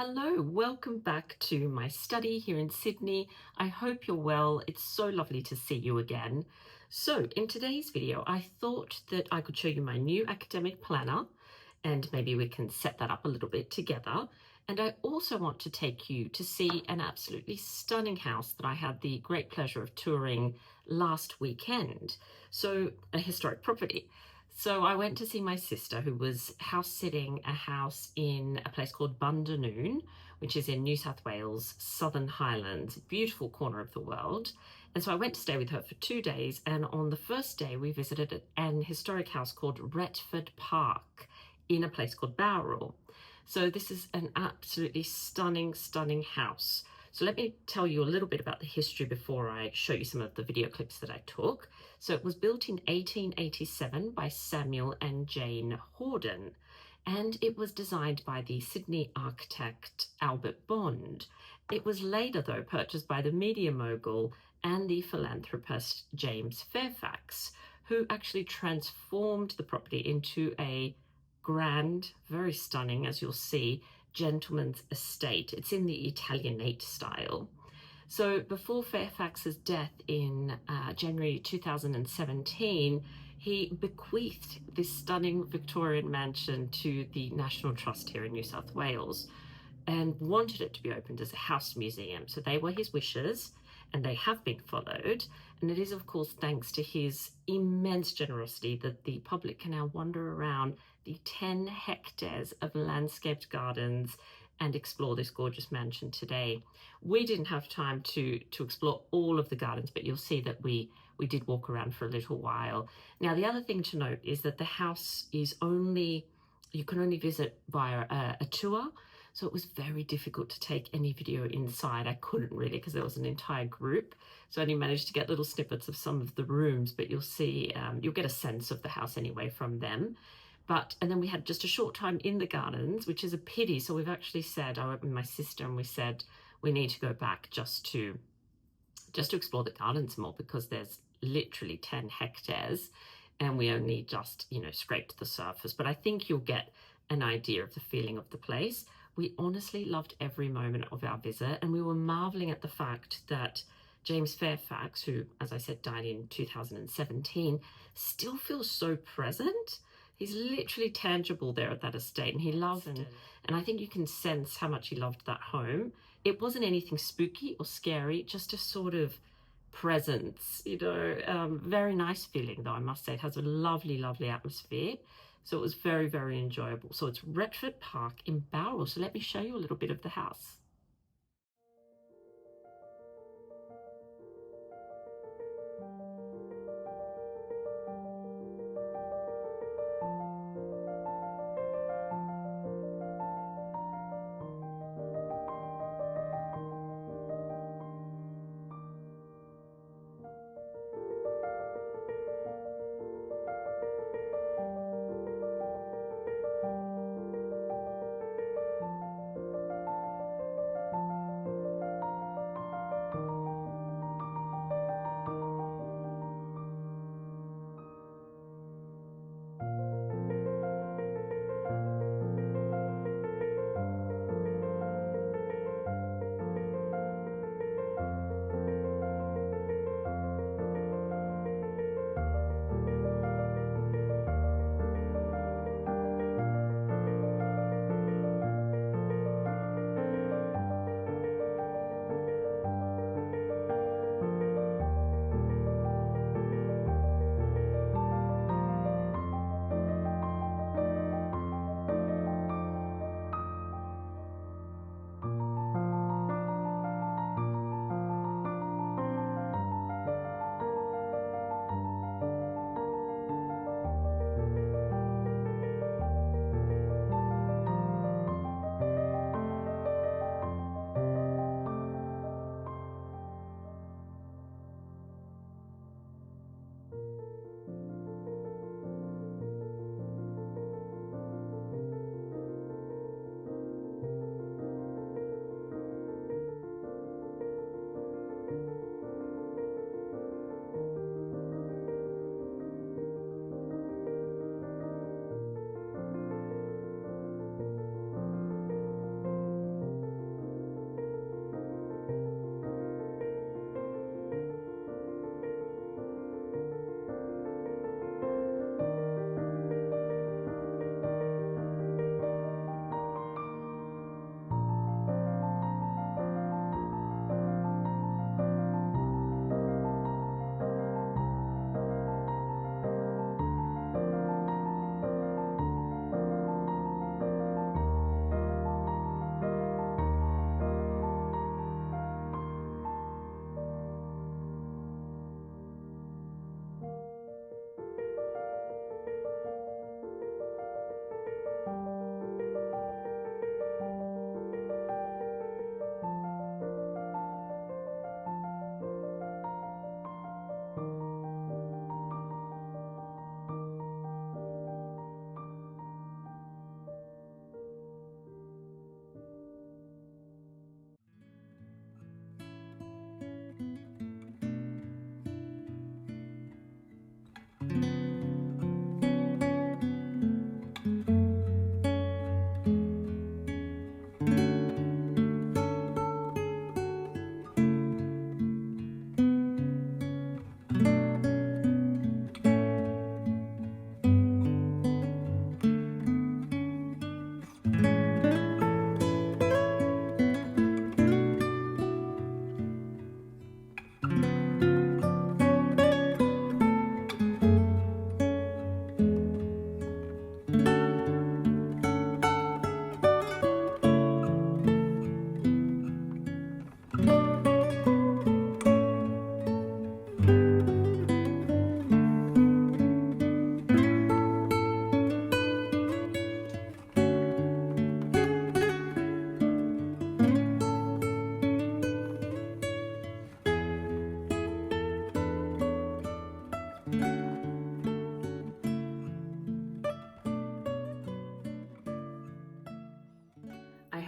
Hello, welcome back to my study here in Sydney. I hope you're well. It's so lovely to see you again. So in today's video, I thought that I could show you my new academic planner and maybe we can set that up a little bit together. And I also want to take you to see an absolutely stunning house that I had the great pleasure of touring last weekend. So a historic property. So I went to see my sister who was house sitting a house in a place called Bundanoon, which is in New South Wales, Southern Highlands, beautiful corner of the world. And so I went to stay with her for 2 days. And on the first day, we visited an historic house called Retford Park in a place called Bowral. So this is an absolutely stunning, stunning house. So let me tell you a little bit about the history before I show you some of the video clips that I took. So it was built in 1887 by Samuel and Jane Horden, and it was designed by the Sydney architect Albert Bond. It was later, though, purchased by the media mogul and the philanthropist James Fairfax, who actually transformed the property into a grand, very stunning, as you'll see, gentleman's estate. It's in the Italianate style. So before Fairfax's death in January 2017, he bequeathed this stunning Victorian mansion to the National Trust here in New South Wales and wanted it to be opened as a house museum. So they were his wishes and they have been followed. And it is, of course, thanks to his immense generosity that the public can now wander around the 10 hectares of landscaped gardens and explore this gorgeous mansion today. We didn't have time to explore all of the gardens, but you'll see that we did walk around for a little while. Now, the other thing to note is that the house is you can only visit via a tour. So it was very difficult to take any video inside. I couldn't really because there was an entire group. So I only managed to get little snippets of some of the rooms, but you'll see, you'll get a sense of the house anyway from them. And then we had just a short time in the gardens, which is a pity. So we've actually said, I went with my sister and we said, we need to go back just to explore the gardens more because there's literally 10 hectares and we only just, scraped the surface. But I think you'll get an idea of the feeling of the place. We honestly loved every moment of our visit and we were marveling at the fact that James Fairfax, who, as I said, died in 2017, still feels so present. He's literally tangible there at that estate and he loves it. And I think you can sense how much he loved that home. It wasn't anything spooky or scary, just a sort of presence, very nice feeling though, I must say. It has a lovely, lovely atmosphere. So it was very, very enjoyable. So it's Retford Park in Bowral. So let me show you a little bit of the house.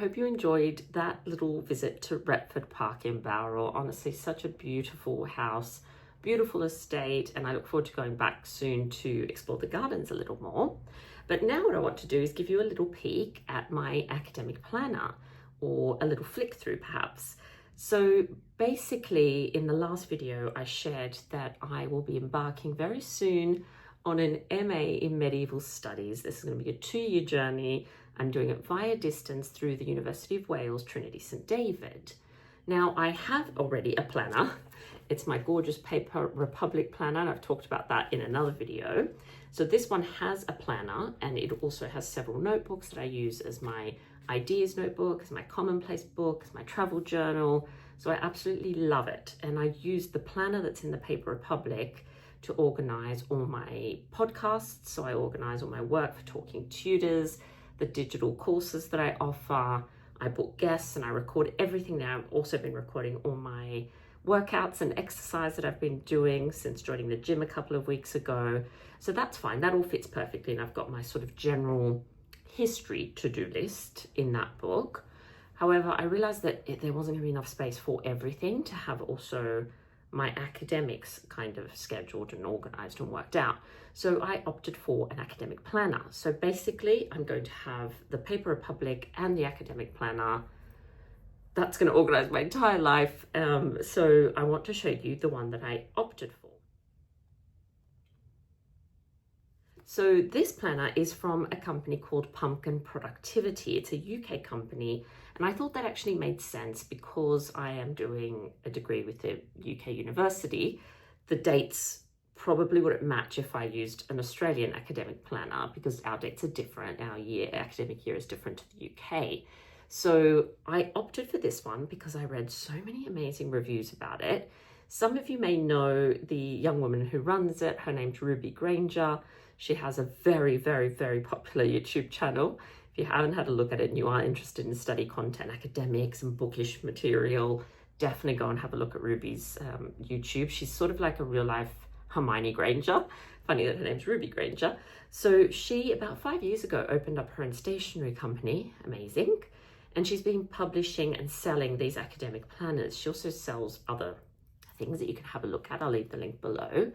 hope you enjoyed that little visit to Retford Park in Bowral. Honestly, such a beautiful house, beautiful estate, and I look forward to going back soon to explore the gardens a little more. But now what I want to do is give you a little peek at my academic planner, or a little flick through perhaps. So basically, in the last video, I shared that I will be embarking very soon on an MA in Medieval Studies. This is going to be a 2-year journey. I'm doing it via distance through the University of Wales, Trinity St David. Now, I have already a planner. It's my gorgeous Paper Republic planner, and I've talked about that in another video. So this one has a planner, and it also has several notebooks that I use as my ideas notebook, as my commonplace book, as my travel journal. So I absolutely love it. And I use the planner that's in the Paper Republic to organize all my podcasts. So I organize all my work for Talking Tudors, the digital courses that I offer. I book guests and I record everything now. I've also been recording all my workouts and exercise that I've been doing since joining the gym a couple of weeks ago. So that's fine. That all fits perfectly. And I've got my sort of general history to-do list in that book. However, I realized that there wasn't going to be enough space for everything to have also my academics kind of scheduled and organized and worked out. So I opted for an academic planner. So basically, I'm going to have the Paper Republic and the academic planner. That's going to organize my entire life. So I want to show you the one that I opted for. So this planner is from a company called Pumpkin Productivity. It's a UK company, and I thought that actually made sense because I am doing a degree with a UK university. The dates probably wouldn't match if I used an Australian academic planner because our dates are different. Our academic year is different to the UK. So I opted for this one because I read so many amazing reviews about it. Some of you may know the young woman who runs it. Her name's Ruby Granger. She has a very, very, very popular YouTube channel. If you haven't had a look at it and you are interested in study content, academics and bookish material, definitely go and have a look at Ruby's YouTube. She's sort of like a real life Hermione Granger. Funny that her name's Ruby Granger. So she, about 5 years ago, opened up her own stationery company, amazing. And she's been publishing and selling these academic planners. She also sells other things that you can have a look at. I'll leave the link below.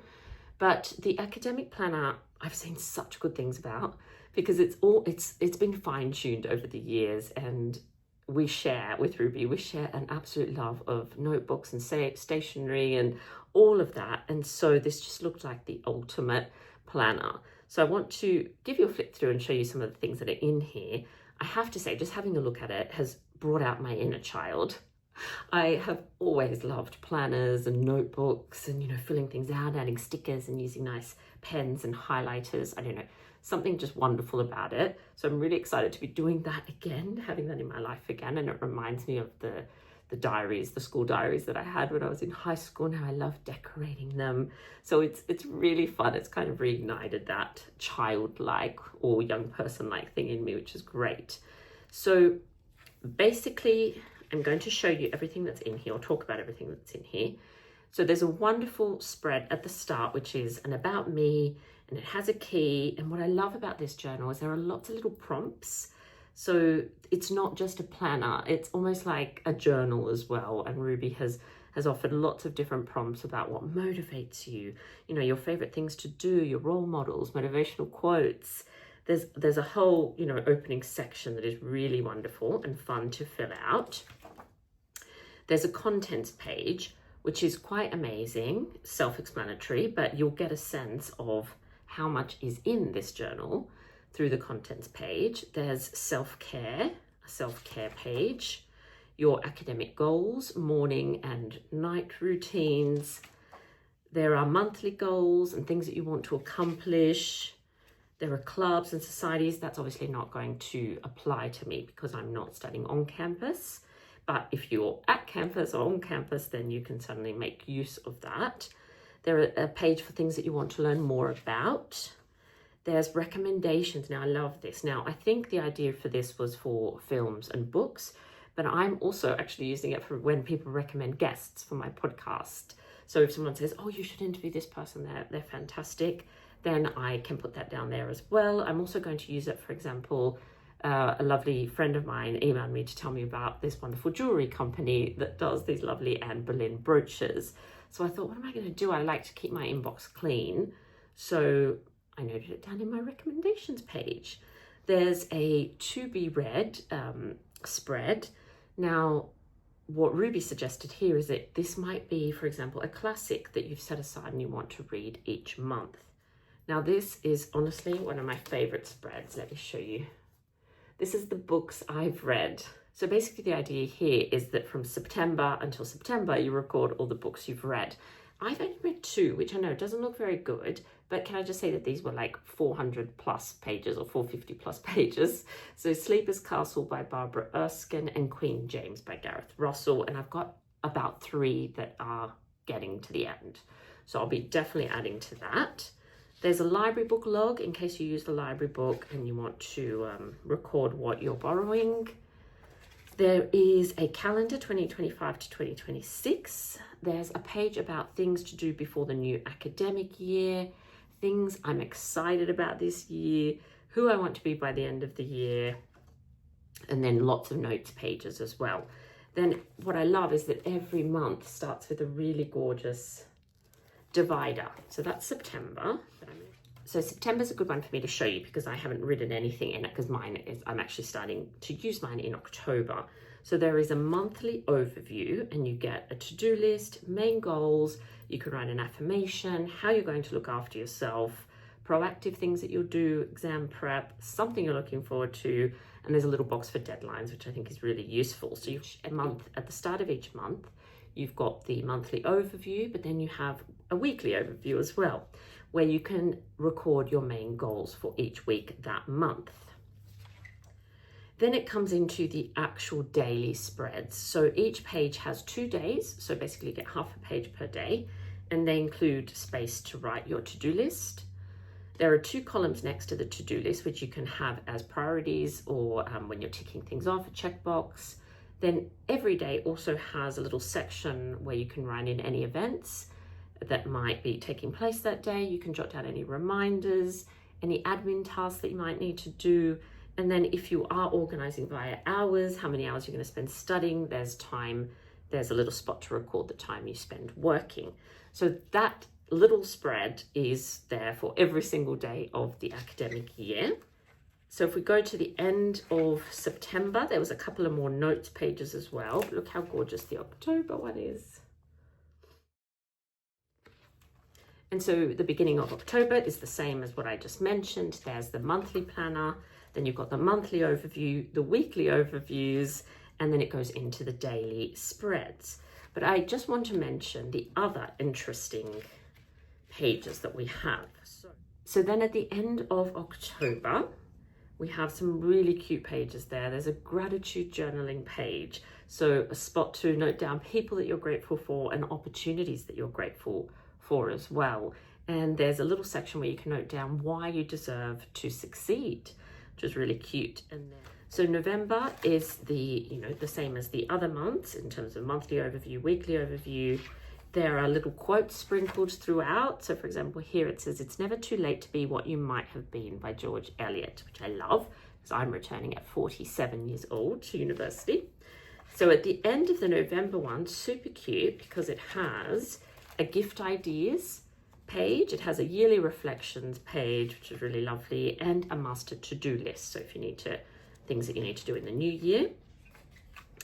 But the academic planner, I've seen such good things about because it's been fine-tuned over the years, and we share with Ruby, we share an absolute love of notebooks and stationery and all of that. And so this just looked like the ultimate planner. So I want to give you a flip through and show you some of the things that are in here. I have to say, just having a look at it has brought out my inner child. I have always loved planners and notebooks and, filling things out, adding stickers and using nice pens and highlighters. I don't know, something just wonderful about it. So I'm really excited to be doing that again, having that in my life again. And it reminds me of the diaries, the school diaries that I had when I was in high school and how I love decorating them. So it's really fun. It's kind of reignited that childlike or young person-like thing in me, which is great. So basically, I'm going to show you everything that's in here, or talk about everything that's in here. So there's a wonderful spread at the start, which is an about me, and it has a key. And what I love about this journal is there are lots of little prompts. So it's not just a planner, it's almost like a journal as well. And Ruby has offered lots of different prompts about what motivates you, your favorite things to do, your role models, motivational quotes. There's a whole, opening section that is really wonderful and fun to fill out. There's a contents page, which is quite amazing, self-explanatory, but you'll get a sense of how much is in this journal through the contents page. There's self-care, a self-care page, your academic goals, morning and night routines. There are monthly goals and things that you want to accomplish. There are clubs and societies. That's obviously not going to apply to me because I'm not studying on campus. But if you're at campus or on campus, then you can certainly make use of that. There are a page for things that you want to learn more about. There's recommendations. Now, I love this. Now, I think the idea for this was for films and books, but I'm also actually using it for when people recommend guests for my podcast. So if someone says, oh, you should interview this person, they're fantastic, then I can put that down there as well. I'm also going to use it, for example, a lovely friend of mine emailed me to tell me about this wonderful jewelry company that does these lovely Anne Boleyn brooches. So I thought, what am I going to do? I like to keep my inbox clean. So I noted it down in my recommendations page. There's a to be read spread. Now, what Ruby suggested here is that this might be, for example, a classic that you've set aside and you want to read each month. Now, this is honestly one of my favorite spreads. Let me show you. This is the books I've read. So basically the idea here is that from September until September, you record all the books you've read. I've only read 2, which I know doesn't look very good, but can I just say that these were like 400 plus pages or 450 plus pages. So Sleeper's Castle by Barbara Erskine and Queen James by Gareth Russell. And I've got about 3 that are getting to the end. So I'll be definitely adding to that. There's a library book log in case you use the library book and you want to record what you're borrowing. There is a calendar 2025 to 2026. There's a page about things to do before the new academic year, things I'm excited about this year, who I want to be by the end of the year, and then lots of notes pages as well. Then what I love is that every month starts with a really gorgeous divider. So that's September. So September's a good one for me to show you because I haven't written anything in it because I'm actually starting to use mine in October. So there is a monthly overview and you get a to-do list, main goals, you can write an affirmation, how you're going to look after yourself, proactive things that you'll do, exam prep, something you're looking forward to, and there's a little box for deadlines, which I think is really useful. So at the start of each month, you've got the monthly overview, but then you have a weekly overview as well, where you can record your main goals for each week that month. Then it comes into the actual daily spreads. So each page has 2 days. So basically you get half a page per day, and they include space to write your to-do list. There are 2 columns next to the to-do list, which you can have as priorities or when you're ticking things off, a checkbox. Then every day also has a little section where you can write in any events that might be taking place that day. You can jot down any reminders, any admin tasks that you might need to do. And then if you are organizing via hours, how many hours you're going to spend studying, there's a little spot to record the time you spend working. So that little spread is there for every single day of the academic year. So if we go to the end of September, there was a couple of more notes pages as well. But look how gorgeous the October one is. And so the beginning of October is the same as what I just mentioned. There's the monthly planner, then you've got the monthly overview, the weekly overviews, and then it goes into the daily spreads. But I just want to mention the other interesting pages that we have. So then at the end of October, we have some really cute pages there. There's a gratitude journaling page. So a spot to note down people that you're grateful for and opportunities that you're grateful for as well. And there's a little section where you can note down why you deserve to succeed, which is really cute. And then, so November is the same as the other months in terms of monthly overview, weekly overview. There are little quotes sprinkled throughout. So for example, here it says, "It's never too late to be what you might have been" by George Eliot, which I love because I'm returning at 47 years old to university. So at the end of the November one, super cute because it has a gift ideas page, it has a yearly reflections page, which is really lovely, and a master to-do list. So if you need to, things that you need to do in the new year.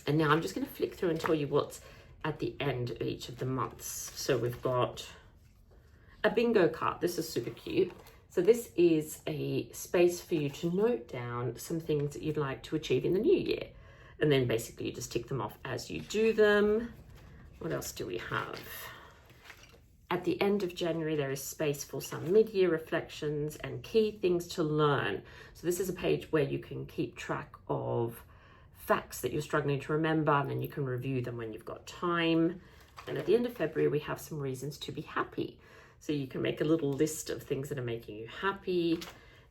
And now I'm just going to flick through and tell you what's at the end of each of the months. So we've got a bingo card. This is super cute. So this is a space for you to note down some things that you'd like to achieve in the new year. And then basically you just tick them off as you do them. What else do we have? At the end of January, there is space for some mid-year reflections and key things to learn. So this is a page where you can keep track of facts that you're struggling to remember, and then you can review them when you've got time. And at the end of February, we have some reasons to be happy. So you can make a little list of things that are making you happy.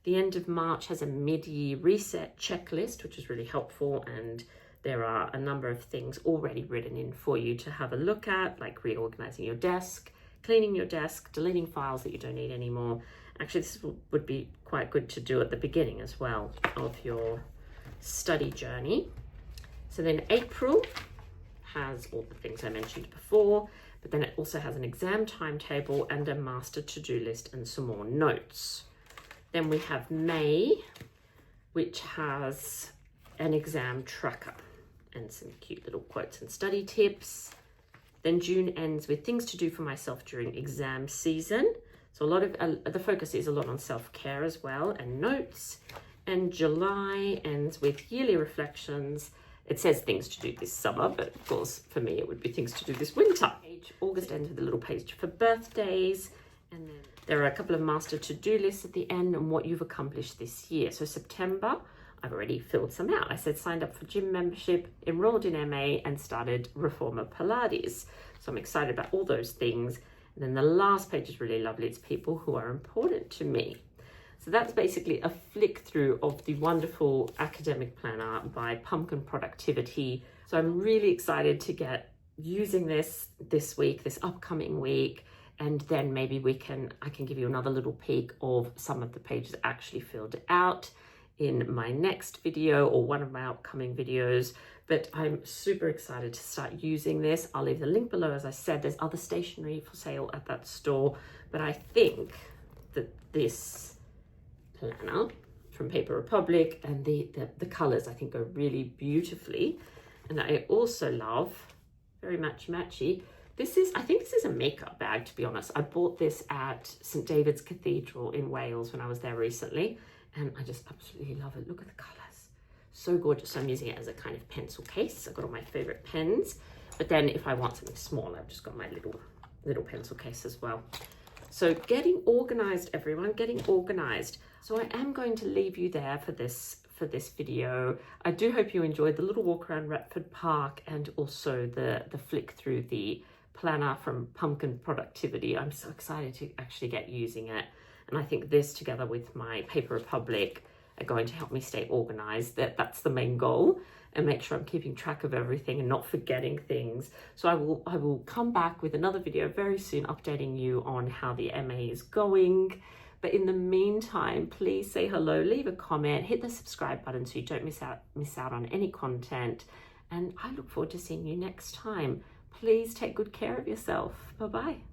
The end of March has a mid-year reset checklist, which is really helpful. And there are a number of things already written in for you to have a look at, like reorganizing your desk, cleaning your desk, deleting files that you don't need anymore. Actually, this would be quite good to do at the beginning as well of your study journey. So then April has all the things I mentioned before, but then it also has an exam timetable and a master to-do list and some more notes. Then we have May, which has an exam tracker and some cute little quotes and study tips. Then June ends with things to do for myself during exam season. So a lot of the focus is a lot on self-care as well, and notes. And July ends with yearly reflections. It says things to do this summer, but of course for me it would be things to do this winter. August ends with a little page for birthdays, and then there are a couple of master to-do lists at the end and what you've accomplished this year. So September, I've already filled some out. I said signed up for gym membership, enrolled in MA, and started Reformer Pilates. So I'm excited about all those things. And then the last page is really lovely. It's people who are important to me. So that's basically a flick through of the wonderful academic planner by Pumpkin Productivity. So I'm really excited to get using this week, this upcoming week, and then maybe I can give you another little peek of some of the pages actually filled out in my next video or one of my upcoming videos. But I'm super excited to start using this. I'll leave the link below. As I said, there's other stationery for sale at that store, but I think that this planner from Paper Republic and the colors I think go really beautifully. And I also love, very matchy, I think this is a makeup bag, to be honest. I bought this at St. David's Cathedral in Wales when I was there recently, and I just absolutely love it. Look at the colors, so gorgeous. So I'm using it as a kind of pencil case. I've got all my favorite pens, but then if I want something small, I've just got my little pencil case as well. So getting organized, everyone, getting organized. So I am going to leave you there for this video. I do hope you enjoyed the little walk around Retford Park and also the flick through the planner from Pumpkin Productivity. I'm so excited to actually get using it. And I think this together with my Paper Republic are going to help me stay organized. That's the main goal, and make sure I'm keeping track of everything and not forgetting things. So I will come back with another video very soon updating you on how the MA is going. But in the meantime, please say hello, leave a comment, hit the subscribe button so you don't miss out on any content. And I look forward to seeing you next time. Please take good care of yourself. Bye-bye.